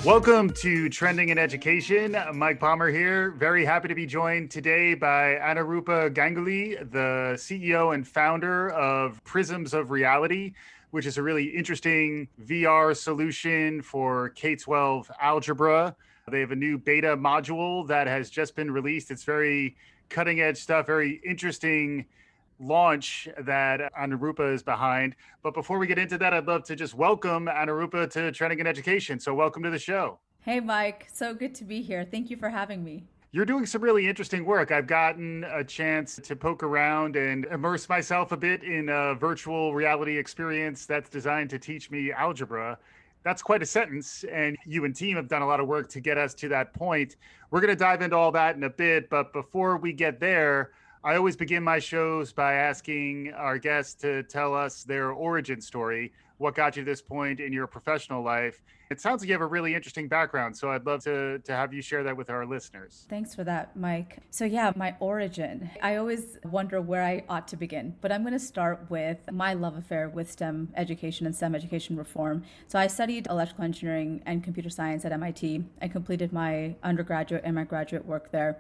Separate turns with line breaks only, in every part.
Welcome to Trending in Education. Mike Palmer here. Very happy to be joined today by Anurupa Ganguly, the CEO and founder of Prisms of Reality, which is a really interesting VR solution for K-12 algebra. They have a new beta module that has just been released. It's very cutting edge stuff, very interesting launch that Anurupa is behind. But before we get into that, I'd love to just welcome Anurupa to Trending in Education. So welcome to the show.
Hey, Mike. So good to be here. Thank you for having me.
You're doing some really interesting work. I've gotten a chance to poke around and immerse myself a bit in a virtual reality experience that's designed to teach me algebra. That's quite a sentence, and you and team have done a lot of work to get us to that point. We're going to dive into all that in a bit, but before we get there, I always begin my shows by asking our guests to tell us their origin story. What got you to this point in your professional life? It sounds like you have a really interesting background, so I'd love to have you share that with our listeners.
Thanks for that, Mike. So yeah, my origin. I always wonder where I ought to begin, but I'm going to start with my love affair with STEM education and STEM education reform. So I studied electrical engineering and computer science at MIT. I completed my undergraduate and my graduate work there.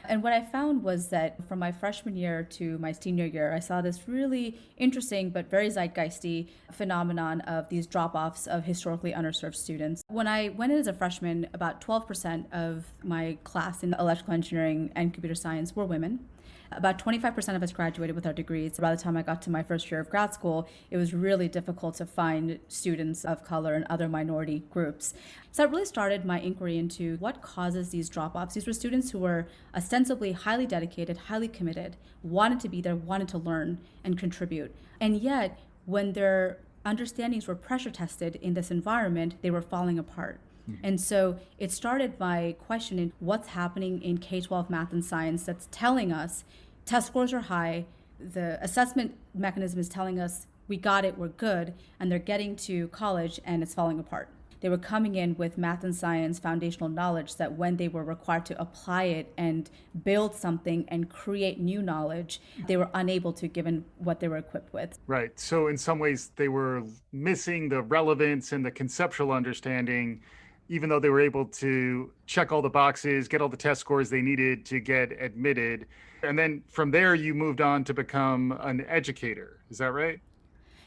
And what I found was that from my freshman year to my senior year, I saw this really interesting but very zeitgeisty phenomenon of these drop-offs of historically underserved students. When I went in as a freshman, about 12% of my class in electrical engineering and computer science were women. About 25% of us graduated with our degrees. By the time I got to my first year of grad school, it was really difficult to find students of color and other minority groups. So that really started my inquiry into what causes these drop-offs. These were students who were ostensibly highly dedicated, highly committed, wanted to be there, wanted to learn and contribute. And yet, when their understandings were pressure tested in this environment, they were falling apart. And so it started by questioning what's happening in K-12 math and science that's telling us test scores are high, the assessment mechanism is telling us we got it, we're good, and they're getting to college and it's falling apart. They were coming in with math and science foundational knowledge that when they were required to apply it and build something and create new knowledge, they were unable to given what they were equipped with.
Right. So in some ways, they were missing the relevance and the conceptual understanding, even though they were able to check all the boxes, get all the test scores they needed to get admitted. And then from there, you moved on to become an educator. Is that right?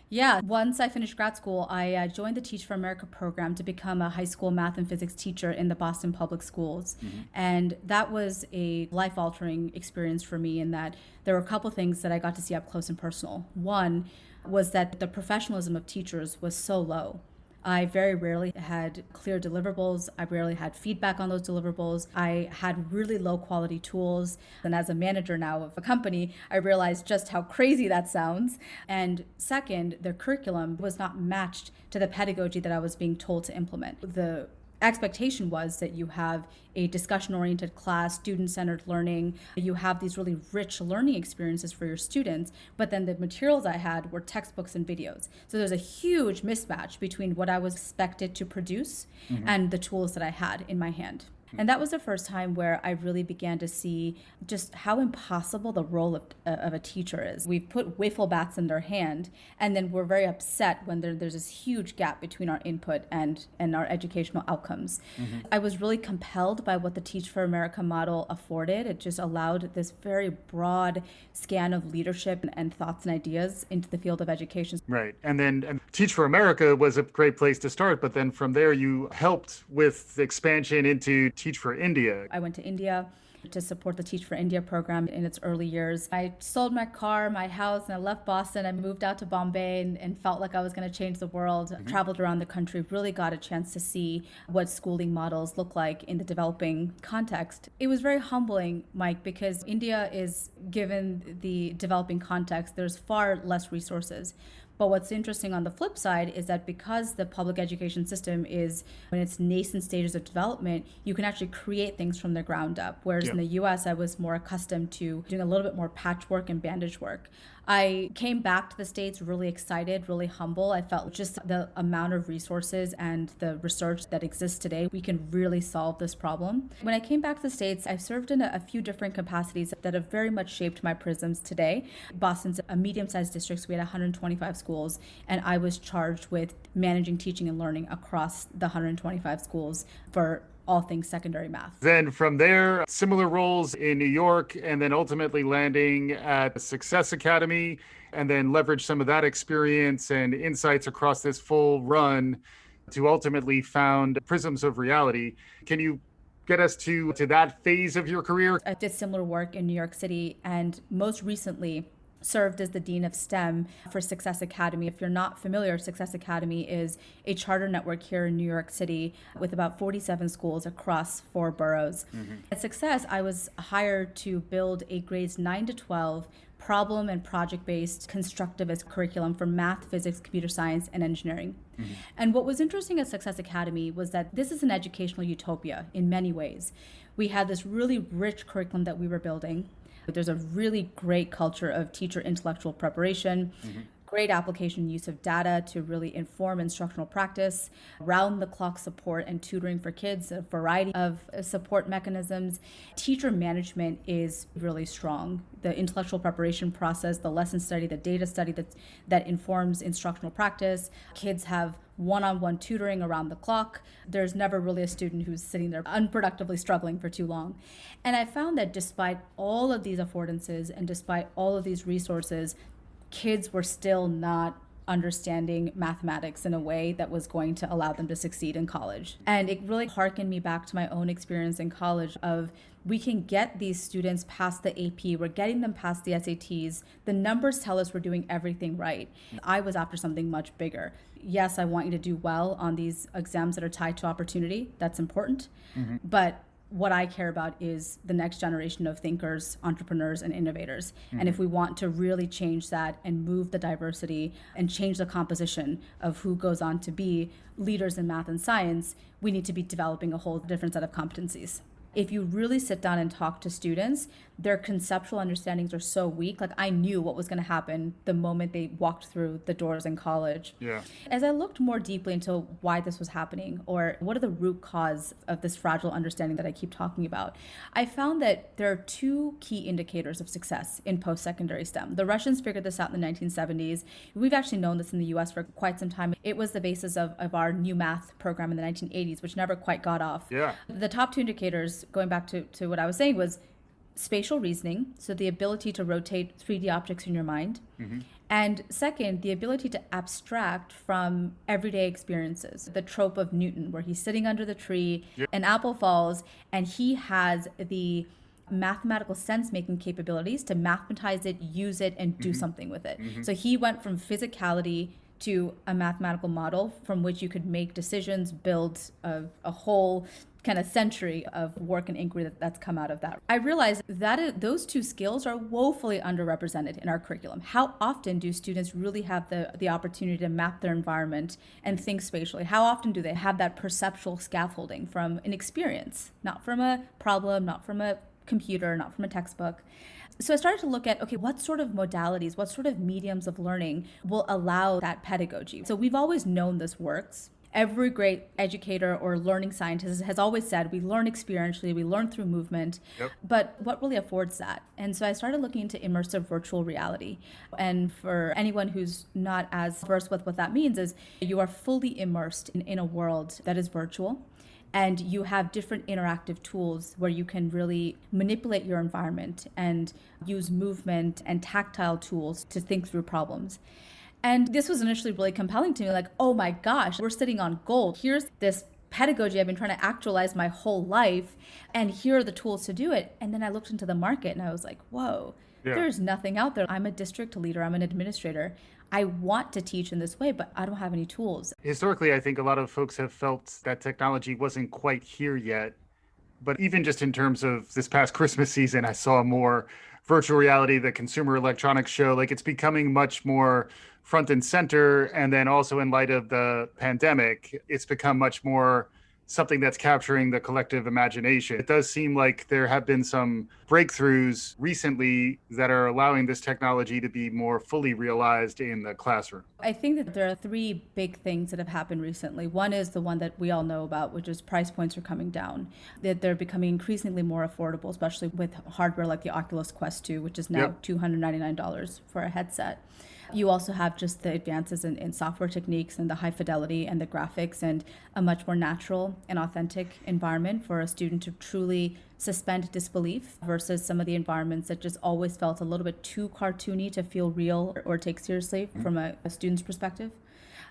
Yeah, once I finished grad school, I joined the Teach for America program to become a high school math and physics teacher in the Boston Public Schools. And that was a life-altering experience for me in that there were a couple things that I got to see up close and personal. One was that the professionalism of teachers was so low. I very rarely had clear deliverables. I rarely had feedback on those deliverables. I had really low quality tools. And as a manager now of a company, I realized just how crazy that sounds. And second, their curriculum was not matched to the pedagogy that I was being told to implement. The expectation was that you have a discussion-oriented class, student-centered learning. You have these really rich learning experiences for your students, but then the materials I had were textbooks and videos. So there's a huge mismatch between what I was expected to produce and the tools that I had in my hand. And that was the first time where I really began to see just how impossible the role of a teacher is. We put wiffle bats in their hand, and then we're very upset when there's this huge gap between our input and our educational outcomes. I was really compelled by what the Teach for America model afforded. It just allowed this very broad scan of leadership and thoughts and ideas into the field of education.
Right. And then Teach for America was a great place to start, but then from there you helped with the expansion into Teach for India.
I went to India to support the Teach for India program in its early years. I sold my car, my house, and I left Boston. I moved out to Bombay and felt like I was going to change the world. Traveled around the country, really got a chance to see what schooling models look like in the developing context. It was very humbling, Mike, because India is, given the developing context, there's far less resources. But what's interesting on the flip side is that because the public education system is in its nascent stages of development, you can actually create things from the ground up. Whereas in the US, I was more accustomed to doing a little bit more patchwork and bandage work. I came back to the States really excited, really humble. I felt just the amount of resources and the research that exists today, we can really solve this problem. When I came back to the States, I've served in a few different capacities that have very much shaped my prisms today. Boston's a medium-sized district, so we had 125 schools, and I was charged with managing teaching and learning across the 125 schools for all things secondary math.
Then from there, similar roles in New York, and then ultimately landing at Success Academy, and then leverage some of that experience and insights across this full run to ultimately found Prisms of Reality. Can you get us to that phase of your career?
I did similar work in New York City, and most recently served as the Dean of STEM for Success Academy. If you're not familiar, Success Academy is a charter network here in New York City with about 47 schools across 4 boroughs. At Success, I was hired to build a grades 9 to 12 problem and project-based constructivist curriculum for math, physics, computer science, and engineering. And what was interesting at Success Academy was that this is an educational utopia in many ways. We had this really rich curriculum that we were building. There's a really great culture of teacher intellectual preparation, great application use of data to really inform instructional practice, round-the-clock support and tutoring for kids, a variety of support mechanisms. Teacher management is really strong. The intellectual preparation process, the lesson study, the data study that informs instructional practice. Kids have one-on-one tutoring around the clock. There's never really a student who's sitting there unproductively struggling for too long. And I found that despite all of these affordances and despite all of these resources, kids were still not understanding mathematics in a way that was going to allow them to succeed in college. And it really harkened me back to my own experience in college of we can get these students past the AP, we're getting them past the SATs. The numbers tell us we're doing everything right. I was after something much bigger. Yes, I want you to do well on these exams that are tied to opportunity. That's important. But what I care about is the next generation of thinkers, entrepreneurs, and innovators. And if we want to really change that and move the diversity and change the composition of who goes on to be leaders in math and science, we need to be developing a whole different set of competencies. If you really sit down and talk to students, their conceptual understandings are so weak. Like I knew what was going to happen the moment they walked through the doors in college.
Yeah.
As I looked more deeply into why this was happening or what are the root cause of this fragile understanding that I keep talking about, I found that there are 2 key indicators of success in post-secondary STEM. The Russians figured this out in the 1970s. We've actually known this in the US for quite some time. It was the basis of our new math program in the 1980s, which never quite got off.
Yeah.
The top 2 indicators, going back to what I was saying, was spatial reasoning, so the ability to rotate 3D objects in your mind. And second, the ability to abstract from everyday experiences. The trope of Newton, where he's sitting under the tree, an apple falls, and he has the mathematical sense-making capabilities to mathematize it, use it, and do something with it. So he went from physicality to a mathematical model from which you could make decisions, build a whole kind of century of work and inquiry that's come out of that. I realized that those 2 skills are woefully underrepresented in our curriculum. How often do students really have the opportunity to map their environment and think spatially? How often do they have that perceptual scaffolding from an experience, not from a problem, not from a computer, not from a textbook? So I started to look at, okay, what sort of modalities, what sort of mediums of learning will allow that pedagogy? So we've always known this works. Every great educator or learning scientist has always said we learn experientially, we learn through movement, but what really affords that? And so I started looking into immersive virtual reality. And for anyone who's not as versed with what that means is you are fully immersed in a world that is virtual. And you have different interactive tools where you can really manipulate your environment and use movement and tactile tools to think through problems. And this was initially really compelling to me, like, oh my gosh, we're sitting on gold. Here's this pedagogy I've been trying to actualize my whole life, and here are the tools to do it. And then I looked into the market and I was like, whoa, there's nothing out there. I'm a district leader, I'm an administrator. I want to teach in this way, but I don't have any tools.
Historically, I think a lot of folks have felt that technology wasn't quite here yet. But even just in terms of this past Christmas season, I saw more virtual reality, the Consumer Electronics Show. Like it's becoming much more front and center. And then also in light of the pandemic, it's become much more something that's capturing the collective imagination. It does seem like there have been some breakthroughs recently that are allowing this technology to be more fully realized in the classroom.
I think that there are three big things that have happened recently. One is the one that we all know about, which is price points are coming down. That they're becoming increasingly more affordable, especially with hardware like the Oculus Quest 2, which is now $299 for a headset. You also have just the advances in software techniques and the high fidelity and the graphics and a much more natural and authentic environment for a student to truly suspend disbelief versus some of the environments that just always felt a little bit too cartoony to feel real or take seriously from a student's perspective.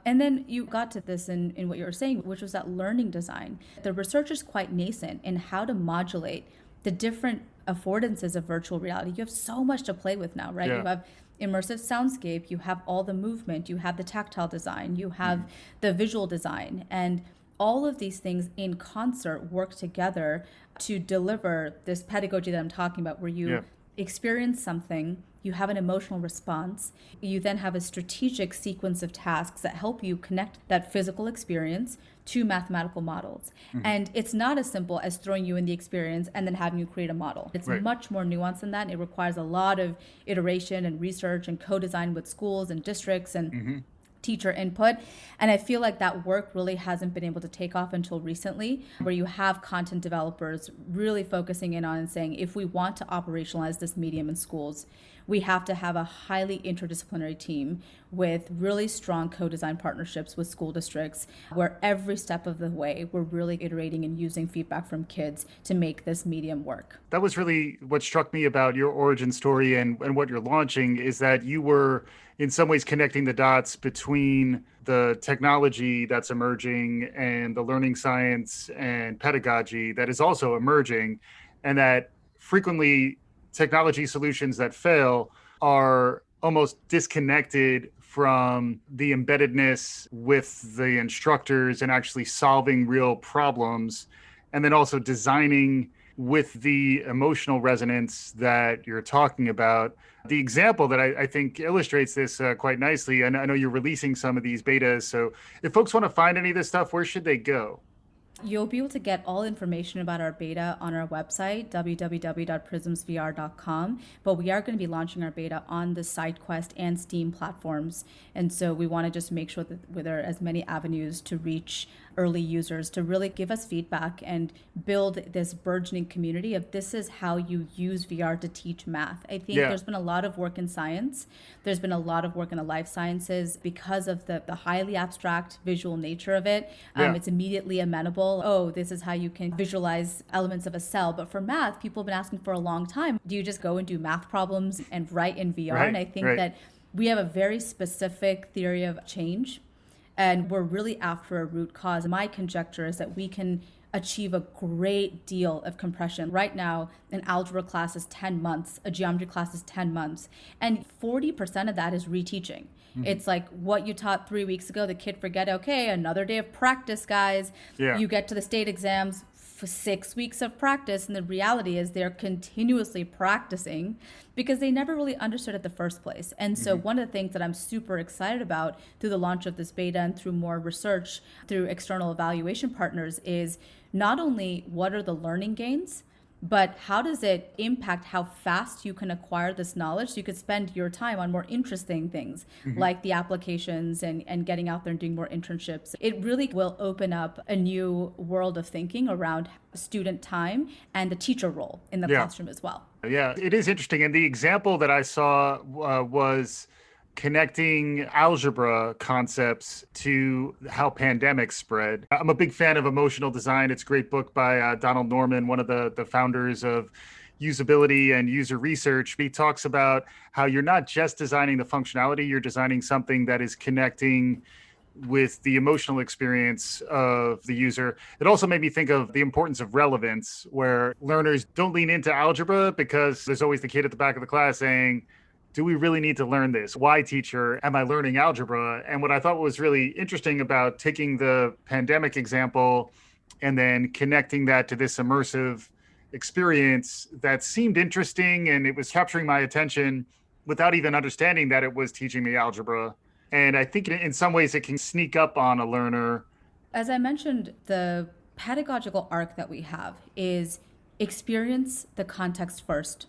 And then you got to this in what you were saying, which was that learning design. The research is quite nascent in how to modulate the different affordances of virtual reality. You have so much to play with now, right? You have immersive soundscape, you have all the movement, you have the tactile design, you have the visual design, and all of these things in concert work together to deliver this pedagogy that I'm talking about, where you experience something, you have an emotional response, you then have a strategic sequence of tasks that help you connect that physical experience to mathematical models. And it's not as simple as throwing you in the experience and then having you create a model. It's much more nuanced than that. It requires a lot of iteration and research and co-design with schools and districts and teacher input. And I feel like that work really hasn't been able to take off until recently, where you have content developers really focusing in on and saying, if we want to operationalize this medium in schools, we have to have a highly interdisciplinary team with really strong co-design partnerships with school districts, where every step of the way we're really iterating and using feedback from kids to make this medium work.
That was really what struck me about your origin story and what you're launching, is that you were in some ways connecting the dots between the technology that's emerging and the learning science and pedagogy that is also emerging, and that frequently technology solutions that fail are almost disconnected from the embeddedness with the instructors and actually solving real problems, and then also designing with the emotional resonance that you're talking about. The example that I think illustrates this quite nicely, and I know you're releasing some of these betas, so if folks want to find any of this stuff, where should they go?
You'll be able to get all information about our beta on our website, www.prismsvr.com, but we are going to be launching our beta on the SideQuest and Steam platforms. And so we want to just make sure that there are as many avenues to reach early users to really give us feedback and build this burgeoning community of this is how you use VR to teach math. I think there's been a lot of work in science. There's been a lot of work in the life sciences because of the highly abstract visual nature of it. It's immediately amenable. Oh, this is how you can visualize elements of a cell. But for math, people have been asking for a long time. Do you just go and do math problems and write in VR? And I think that we have a very specific theory of change, and we're really after a root cause. My conjecture is that we can achieve a great deal of compression. Right now, an algebra class is 10 months, a geometry class is 10 months, and 40% of that is reteaching. It's like what you taught 3 weeks ago, the kid forget, okay, another day of practice, guys. You get to the state exams, for 6 weeks of practice, and the reality is they're continuously practicing because they never really understood it the first place. And so one of the things that I'm super excited about through the launch of this beta and through more research through external evaluation partners is not only what are the learning gains, but how does it impact how fast you can acquire this knowledge so you could spend your time on more interesting things like the applications and getting out there and doing more internships. It really will open up a new world of thinking around student time and the teacher role in the classroom as well.
Yeah, it is interesting. And the example that I saw was connecting algebra concepts to how pandemics spread. I'm a big fan of emotional design. It's a great book by Donald Norman, one of the founders of usability and user research. He talks about how you're not just designing the functionality, you're designing something that is connecting with the emotional experience of the user. It also made me think of the importance of relevance, where learners don't lean into algebra because there's always the kid at the back of the class saying, do we really need to learn this? Why, teacher, am I learning algebra? And what I thought was really interesting about taking the pandemic example and then connecting that to this immersive experience that seemed interesting, and it was capturing my attention without even understanding that it was teaching me algebra. And I think in some ways it can sneak up on a learner.
As I mentioned, the pedagogical arc that we have is experience the context first.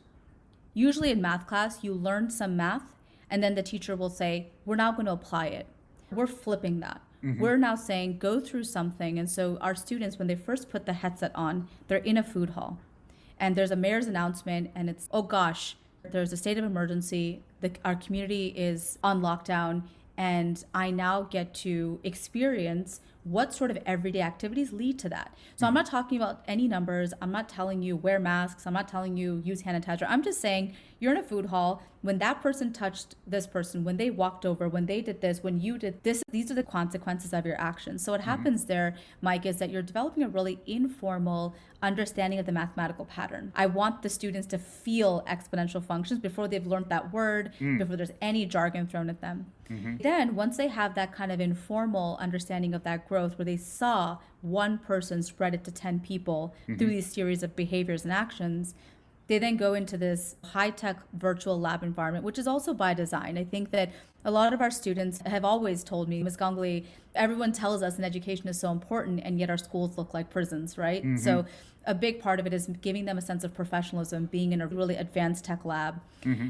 Usually in math class, you learn some math, and then the teacher will say, we're now going to apply it. We're flipping that. We're now saying, go through something. And so our students, when they first put the headset on, they're in a food hall. And there's a mayor's announcement, and it's, oh gosh, there's a state of emergency. Our community is on lockdown. And I now get to experience what sort of everyday activities lead to that. So I'm not talking about any numbers. I'm not telling you wear masks. I'm not telling you use hand sanitizer. I'm just saying you're in a food hall. When that person touched this person, when they walked over, when they did this, when you did this, these are the consequences of your actions. So what happens there, Mike, is that you're developing a really informal understanding of the mathematical pattern. I want the students to feel exponential functions before they've learned that word, before there's any jargon thrown at them. Then once they have that kind of informal understanding of that growth, where they saw one person spread it to 10 people through these series of behaviors and actions, they then go into this high-tech virtual lab environment, which is also by design. I think that a lot of our students have always told me, Ms. Ganguly, everyone tells us an education is so important, and yet our schools look like prisons, right? So a big part of it is giving them a sense of professionalism, being in a really advanced tech lab.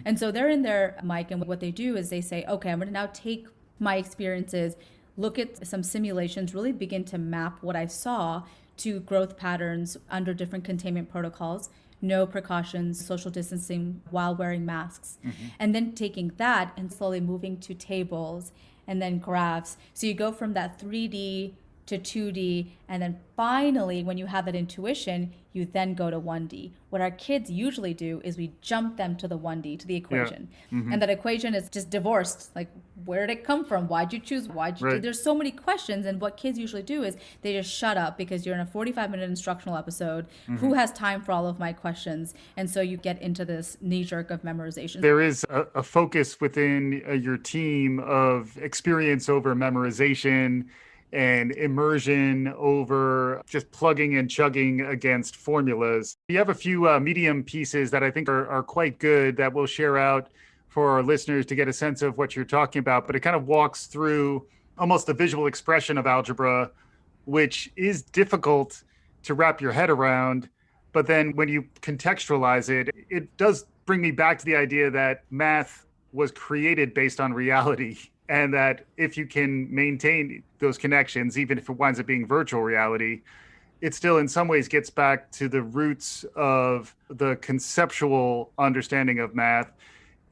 And so they're in there, Mike, and what they do is they say, okay, I'm going to now take my experiences, look at some simulations, really begin to map what I saw to growth patterns under different containment protocols, no precautions, social distancing while wearing masks, and then taking that and slowly moving to tables and then graphs. So you go from that 3D to 2D, and then finally, when you have that intuition, you then go to 1D. What our kids usually do is we jump them to the 1D, to the equation. And that equation is just divorced. Like, where did it come from? Why'd you choose? Why'd you do? There's so many questions, and what kids usually do is they just shut up because you're in a 45-minute instructional episode. Who has time for all of my questions? And so you get into this knee-jerk of memorization.
There is a focus within your team of experience over memorization and immersion over just plugging and chugging against formulas. You have a few medium pieces that I think are quite good that we'll share out for our listeners to get a sense of what you're talking about, but it kind of walks through almost a visual expression of algebra, which is difficult to wrap your head around. But then when you contextualize it, it does bring me back to the idea that math was created based on reality. And that if you can maintain those connections, even if it winds up being virtual reality, it still in some ways gets back to the roots of the conceptual understanding of math.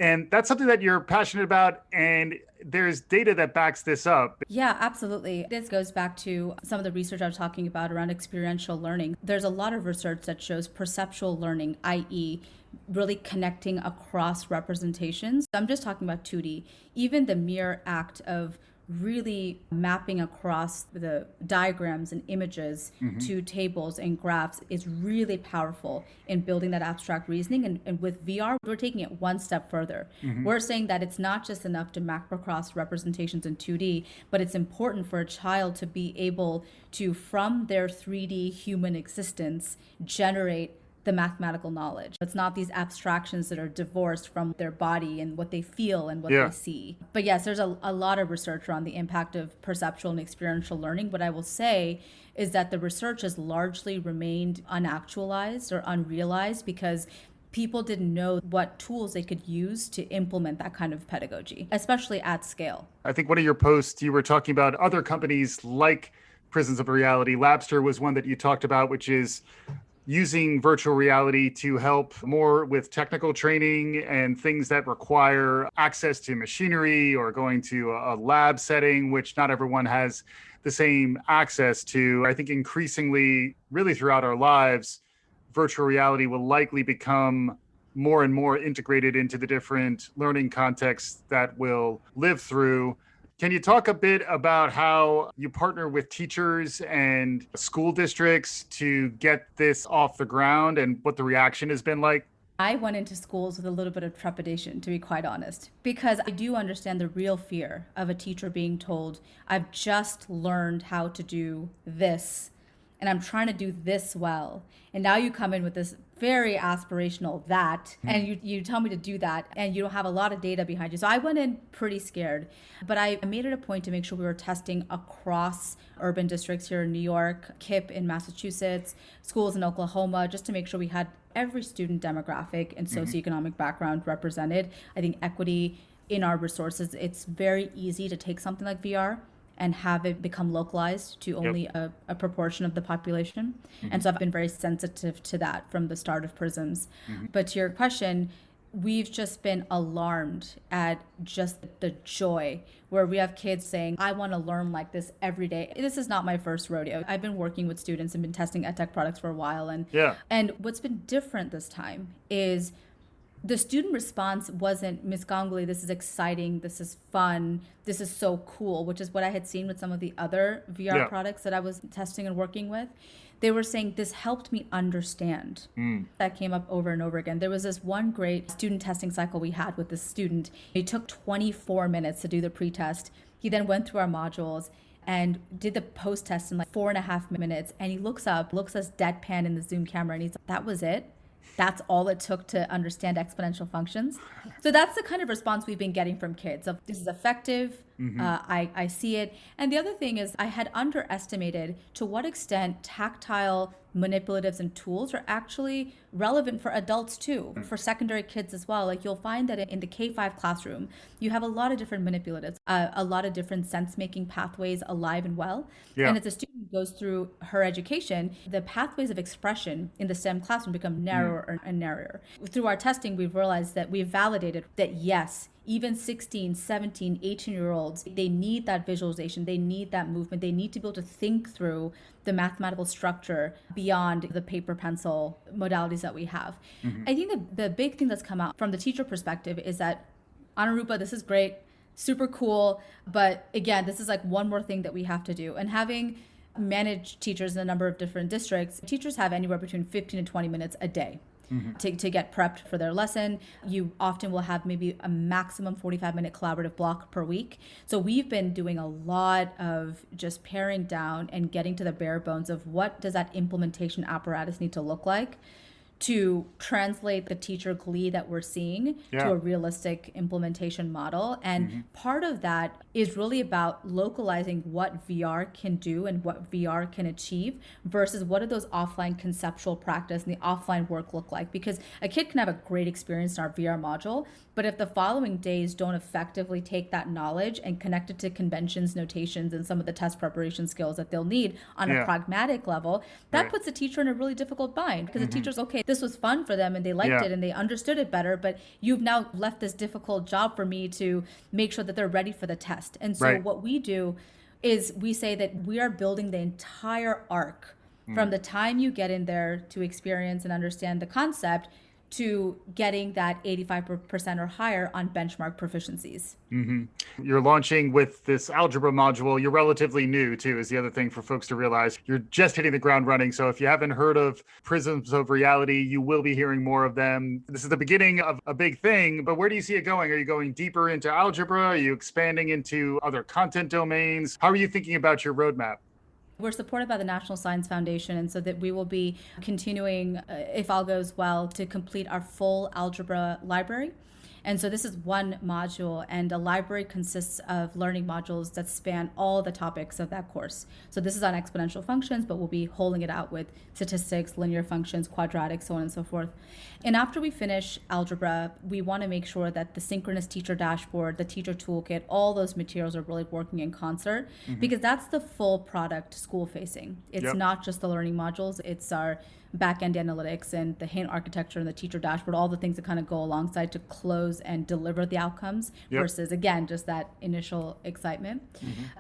And that's something that you're passionate about, and there's data that backs this up.
Yeah, absolutely. This goes back to some of the research I was talking about around experiential learning. There's a lot of research that shows perceptual learning, i.e., really connecting across representations. I'm just talking about 2D. Even the mere act of really mapping across the diagrams and images to tables and graphs is really powerful in building that abstract reasoning. And with VR, we're taking it one step further. We're saying that it's not just enough to map across representations in 2D, but it's important for a child to be able to, from their 3D human existence, generate the mathematical knowledge. It's not these abstractions that are divorced from their body and what they feel and what they see. But yes, there's a lot of research around the impact of perceptual and experiential learning. What I will say is that the research has largely remained unactualized or unrealized because people didn't know what tools they could use to implement that kind of pedagogy, especially at scale.
I think one of your posts, you were talking about other companies like Prisons of Reality. Labster was one that you talked about, which is using virtual reality to help more with technical training and things that require access to machinery or going to a lab setting, which not everyone has the same access to. I think increasingly, really throughout our lives, virtual reality will likely become more and more integrated into the different learning contexts that we'll live through. Can you talk a bit about how you partner with teachers and school districts to get this off the ground and what the reaction has been like?
I went into schools with a little bit of trepidation, to be quite honest, because I do understand the real fear of a teacher being told, I've just learned how to do this, and I'm trying to do this well. And now you come in with this very aspirational that, and you tell me to do that, and you don't have a lot of data behind you. So I went in pretty scared, but I made it a point to make sure we were testing across urban districts here in New York, KIPP in Massachusetts, schools in Oklahoma, just to make sure we had every student demographic and socioeconomic background represented. I think equity in our resources, it's very easy to take something like VR and have it become localized to only a proportion of the population. And so I've been very sensitive to that from the start of Prisms. But to your question, we've just been alarmed at just the joy where we have kids saying, I want to learn like this every day. This is not my first rodeo. I've been working with students and been testing edtech products for a while. And what's been different this time is the student response wasn't, Miss Ganguly, this is exciting, this is fun, this is so cool, which is what I had seen with some of the other VR products that I was testing and working with. They were saying, this helped me understand. That came up over and over again. There was this one great student testing cycle we had with this student. It took 24 minutes to do the pre-test. He then went through our modules and did the post-test in like 4.5 minutes. And he looks up, looks us deadpan in the Zoom camera, and he's like, that was it? That's all it took to understand exponential functions. So that's the kind of response we've been getting from kids. Of this is effective. I see it. And the other thing is I had underestimated to what extent tactile manipulatives and tools are actually relevant for adults too, for secondary kids as well. Like you'll find that in the K-5 classroom, you have a lot of different manipulatives, a lot of different sense-making pathways alive and well. And as a student goes through her education, the pathways of expression in the STEM classroom become narrower and narrower. Through our testing, we've realized that we've validated that yes, even 16, 17, 18-year-olds, they need that visualization. They need that movement. They need to be able to think through the mathematical structure beyond the paper pencil modalities that we have. I think the big thing that's come out from the teacher perspective is that, Anurupa, this is great, super cool, but again, this is like one more thing that we have to do. And having managed teachers in a number of different districts, teachers have anywhere between 15 to 20 minutes a day to get prepped for their lesson. You often will have maybe a maximum 45-minute collaborative block per week. So we've been doing a lot of just paring down and getting to the bare bones of what does that implementation apparatus need to look like to translate the teacher glee that we're seeing to a realistic implementation model. And part of that is really about localizing what VR can do and what VR can achieve versus what do those offline conceptual practice and the offline work look like. Because a kid can have a great experience in our VR module, but if the following days don't effectively take that knowledge and connect it to conventions, notations, and some of the test preparation skills that they'll need on a pragmatic level, that puts the teacher in a really difficult bind because the teacher's, okay, this was fun for them and they liked it and they understood it better, but you've now left this difficult job for me to make sure that they're ready for the test. And so what we do is we say that we are building the entire arc from the time you get in there to experience and understand the concept to getting that 85% or higher on benchmark proficiencies.
You're launching with this algebra module. You're relatively new too, is the other thing for folks to realize. You're just hitting the ground running. So if you haven't heard of Prisms of Reality, you will be hearing more of them. This is the beginning of a big thing, but where do you see it going? Are you going deeper into algebra? Are you expanding into other content domains? How are you thinking about your roadmap?
We're supported by the National Science Foundation, and so that we will be continuing, if all goes well, to complete our full algebra library. And so this is one module, and a library consists of learning modules that span all the topics of that course. So this is on exponential functions, but we'll be holding it out with statistics, linear functions, quadratics, so on and so forth. And after we finish algebra, we want to make sure that the synchronous teacher dashboard, the teacher toolkit, all those materials are really working in concert, because that's the full product school facing. It's not just the learning modules, it's our back-end analytics and the hint architecture and the teacher dashboard, all the things that kind of go alongside to close and deliver the outcomes versus, again, just that initial excitement.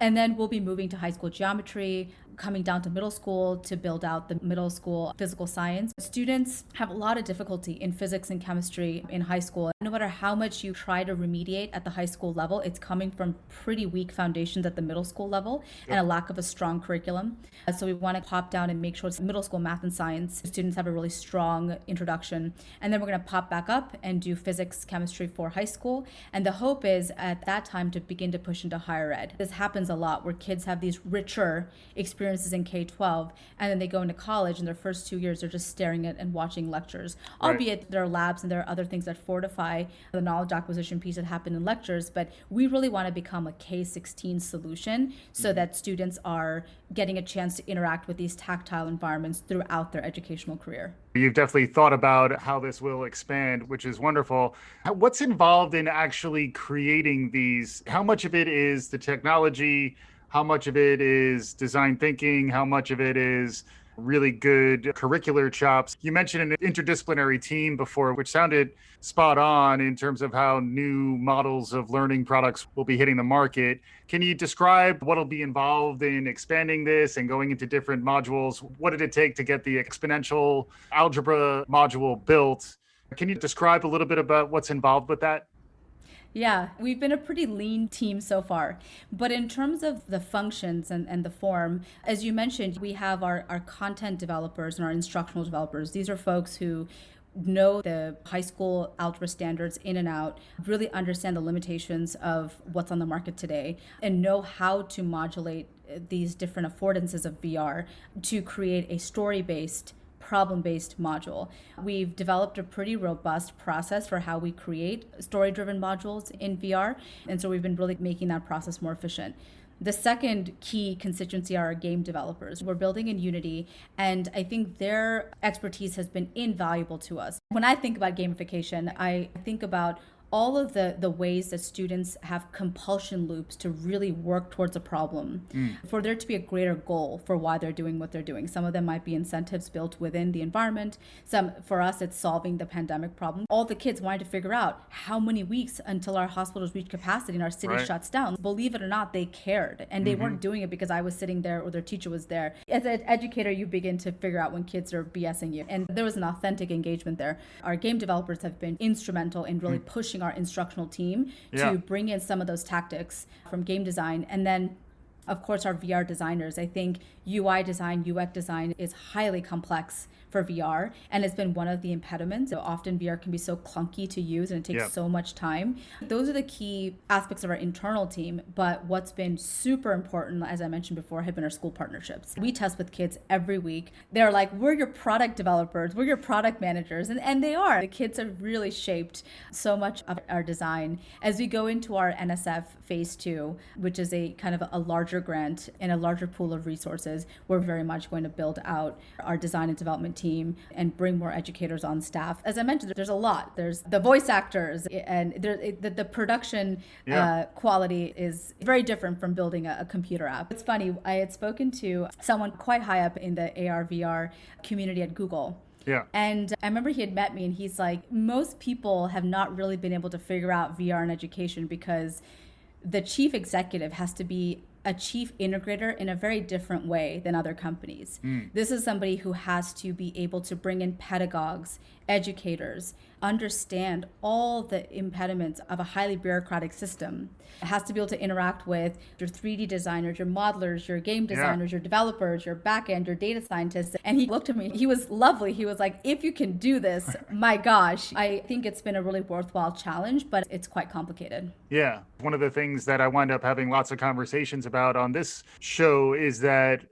And then we'll be moving to high school geometry, coming down to middle school to build out the middle school physical science. Students have a lot of difficulty in physics and chemistry in high school. No matter how much you try to remediate at the high school level, it's coming from pretty weak foundations at the middle school level and a lack of a strong curriculum. So we want to pop down and make sure middle school math and science students have a really strong introduction. And then we're going to pop back up and do physics, chemistry for high school. And the hope is at that time to begin to push into higher ed. This happens a lot where kids have these richer experiences experiences in K-12, and then they go into college, and their first 2 years they're just staring at and watching lectures.
Right.
Albeit there are labs and there are other things that fortify the knowledge acquisition piece that happen in lectures, but we really want to become a K-16 solution so that students are getting a chance to interact with these tactile environments throughout their educational career.
You've definitely thought about how this will expand, which is wonderful. What's involved in actually creating these? How much of it is the technology? How much of it is design thinking? How much of it is really good curricular chops? You mentioned an interdisciplinary team before, which sounded spot on in terms of how new models of learning products will be hitting the market. Can you describe what'll be involved in expanding this and going into different modules? What did it take to get the exponential algebra module built? Can you describe a little bit about what's involved with that?
Yeah, we've been a pretty lean team so far. But in terms of the functions and the form, as you mentioned, we have our content developers and our instructional developers. These are folks who know the high school algebra standards in and out, really understand the limitations of what's on the market today, and know how to modulate these different affordances of VR to create a story-based problem-based module. We've developed a pretty robust process for how we create story-driven modules in VR, and so we've been really making that process more efficient. The second key constituency are our game developers. We're building in Unity, and I think their expertise has been invaluable to us. When I think about gamification, I think about all of the ways that students have compulsion loops to really work towards a problem, for there to be a greater goal for why they're doing what they're doing. Some of them might be incentives built within the environment. Some, for us, it's solving the pandemic problem. All the kids wanted to figure out how many weeks until our hospitals reach capacity and our city shuts down. Believe it or not, they cared. And they weren't doing it because I was sitting there or their teacher was there. As an educator, you begin to figure out when kids are BSing you. And there was an authentic engagement there. Our game developers have been instrumental in really pushing our instructional team to bring in some of those tactics from game design. And then, of course, our VR designers. I think UI design, UX design is highly complex for VR, and it's been one of the impediments. So often VR can be so clunky to use and it takes so much time. Those are the key aspects of our internal team, but what's been super important, as I mentioned before, have been our school partnerships. We test with kids every week. They're like, we're your product developers, we're your product managers, and they are. The kids have really shaped so much of our design. As we go into our NSF phase 2, which is a kind of a larger grant and a larger pool of resources, we're very much going to build out our design and development team and bring more educators on staff. As I mentioned, there's a lot. There's the voice actors, and the production quality is very different from building a computer app. It's funny, I had spoken to someone quite high up in the AR VR community at Google.
Yeah.
And I remember he had met me and he's like, most people have not really been able to figure out VR in education because the chief executive has to be a chief integrator in a very different way than other companies. This is somebody who has to be able to bring in pedagogues, educators, understand all the impediments of a highly bureaucratic system. It has to be able to interact with your 3D designers, your modelers, your game designers, your developers, your backend, your data scientists. And he looked at me, he was lovely. He was like, if you can do this, my gosh, I think it's been a really worthwhile challenge, but it's quite complicated.
Yeah. One of the things that I wind up having lots of conversations about on this show is that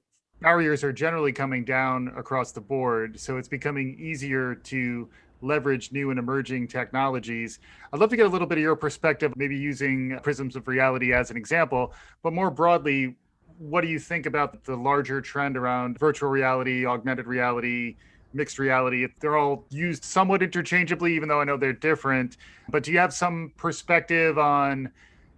barriers are generally coming down across the board. So it's becoming easier to leverage new and emerging technologies. I'd love to get a little bit of your perspective, maybe using prisms of reality as an example, but more broadly, what do you think about the larger trend around virtual reality, augmented reality, mixed reality? They're all used somewhat interchangeably, even though I know they're different. But do you have some perspective on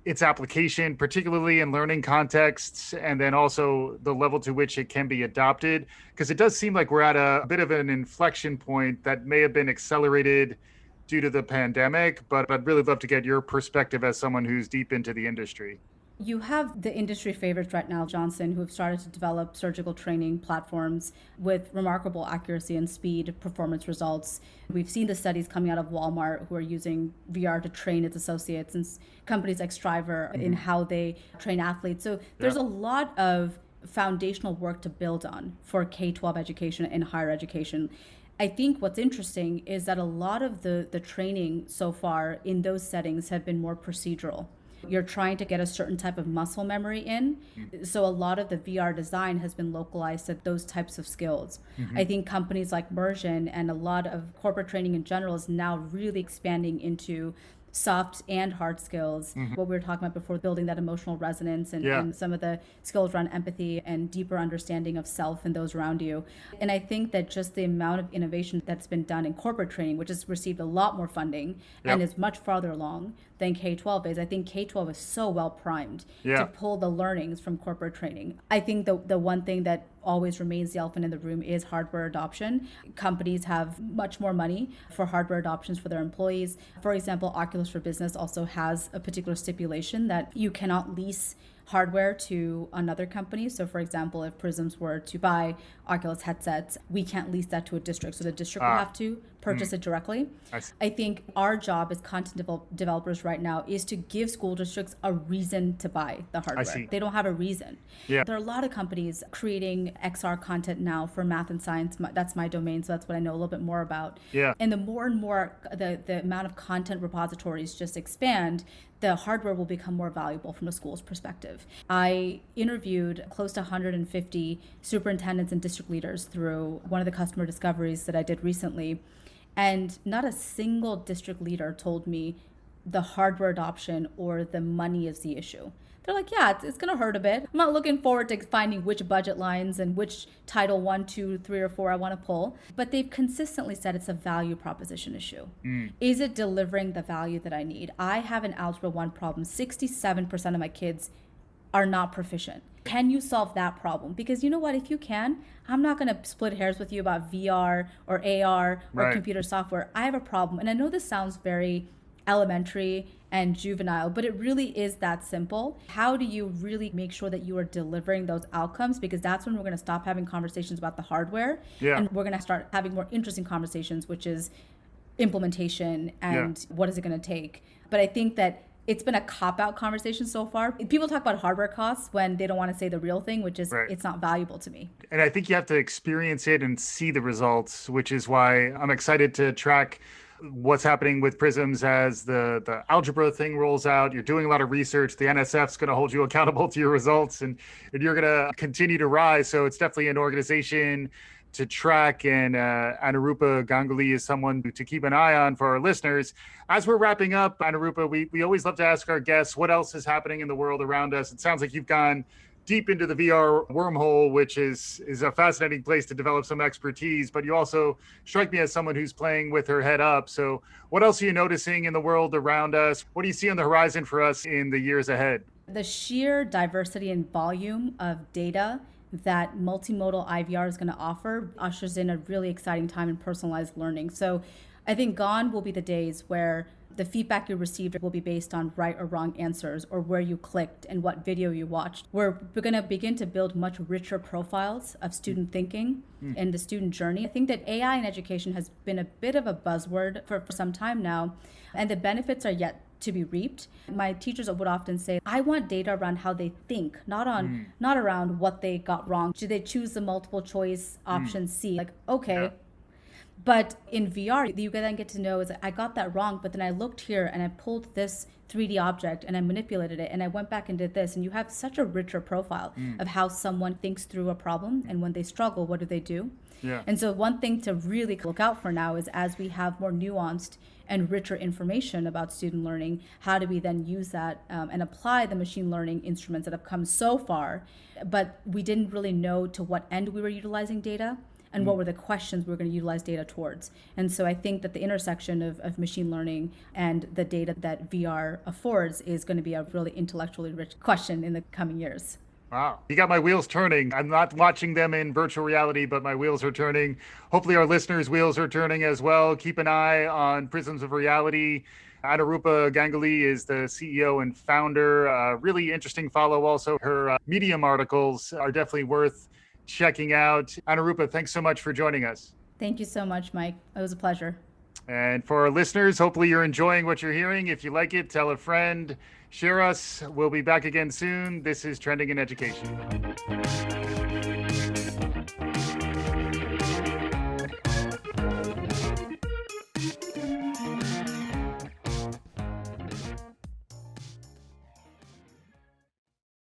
its application, particularly in learning contexts, and then also the level to which it can be adopted? Because it does seem like we're at a bit of an inflection point that may have been accelerated due to the pandemic, but I'd really love to get your perspective as someone who's deep into the industry.
You have the industry favorites right now, Johnson, who have started to develop surgical training platforms with remarkable accuracy and speed performance results. We've seen the studies coming out of Walmart who are using VR to train its associates, and companies like Striver in how they train athletes. So there's a lot of foundational work to build on for K-12 education and higher education. I think what's interesting is that a lot of the training so far in those settings have been more procedural. You're trying to get a certain type of muscle memory in. So a lot of the VR design has been localized to those types of skills. I think companies like Mersion and a lot of corporate training in general is now really expanding into soft and hard skills. What we were talking about before, building that emotional resonance and some of the skills around empathy and deeper understanding of self and those around you. And I think that just the amount of innovation that's been done in corporate training, which has received a lot more funding and is much farther along than K-12 is. I think K-12 is so well primed to pull the learnings from corporate training. I think the one thing that always remains the elephant in the room is hardware adoption. Companies have much more money for hardware adoptions for their employees. For example, Oculus for Business also has a particular stipulation that you cannot lease hardware to another company. So for example, if Prisms were to buy Oculus headsets, we can't lease that to a district. So the district would have to purchase it directly. I think our job as content developers right now is to give school districts a reason to buy the hardware. They don't have a reason. There are a lot of companies creating XR content now for math and science. That's my domain, so that's what I know a little bit more about. And the more and more the amount of content repositories just expand, the hardware will become more valuable from a school's perspective. I interviewed close to 150 superintendents and district leaders through one of the customer discoveries that I did recently, and not a single district leader told me the hardware adoption or the money is the issue. They're like, yeah, it's going to hurt a bit. I'm not looking forward to finding which budget lines and which title 1, 2, 3, or 4 I want to pull. But they've consistently said it's a value proposition issue. Is it delivering the value that I need? I have an Algebra 1 problem. 67% of my kids are not proficient. Can you solve that problem? Because you know what, if you can, I'm not going to split hairs with you about VR or AR or computer software. I have a problem. And I know this sounds very elementary and juvenile, but it really is that simple. How do you really make sure that you are delivering those outcomes? Because that's when we're going to stop having conversations about the hardware and we're going to start having more interesting conversations, which is implementation and what is it going to take. But I think that it's been a cop-out conversation so far. People talk about hardware costs when they don't want to say the real thing, which is it's not valuable to me.
And I think you have to experience it and see the results, which is why I'm excited to track what's happening with Prisms as the algebra thing rolls out. You're doing a lot of research. The NSF's going to hold you accountable to your results, and you're going to continue to rise. So it's definitely an organization to track, and Anurupa Ganguly is someone to keep an eye on for our listeners. As we're wrapping up, Anurupa, we always love to ask our guests what else is happening in the world around us. It sounds like you've gone deep into the VR wormhole, which is a fascinating place to develop some expertise, but you also strike me as someone who's playing with her head up. So what else are you noticing in the world around us? What do you see on the horizon for us in the years ahead?
The sheer diversity and volume of data that multimodal IVR is going to offer ushers in a really exciting time in personalized learning. So I think gone will be the days where the feedback you received will be based on right or wrong answers or where you clicked and what video you watched. We're going to begin to build much richer profiles of student thinking and the student journey. I think that AI in education has been a bit of a buzzword for some time now, and the benefits are yet to be reaped. My teachers would often say, I want data around how they think, not around what they got wrong. Should they choose the multiple choice option C? Like, okay. But in VR, you then get to know is I got that wrong, but then I looked here and I pulled this 3D object and I manipulated it and I went back and did this. And you have such a richer profile of how someone thinks through a problem. And when they struggle, what do they do? And so one thing to really look out for now is as we have more nuanced and richer information about student learning, how do we then use that and apply the machine learning instruments that have come so far, but we didn't really know to what end we were utilizing data and what were the questions we were going to utilize data towards. And so I think that the intersection of machine learning and the data that VR affords is going to be a really intellectually rich question in the coming years.
Wow. You got my wheels turning. I'm not watching them in virtual reality, but my wheels are turning. Hopefully our listeners' wheels are turning as well. Keep an eye on Prisms of Reality. Anurupa Ganguly is the CEO and founder. Really interesting follow also. Her Medium articles are definitely worth checking out. Anurupa, thanks so much for joining us.
Thank you so much, Mike. It was a pleasure.
And for our listeners, hopefully you're enjoying what you're hearing. If you like it, tell a friend, share us. We'll be back again soon. This is Trending in Education.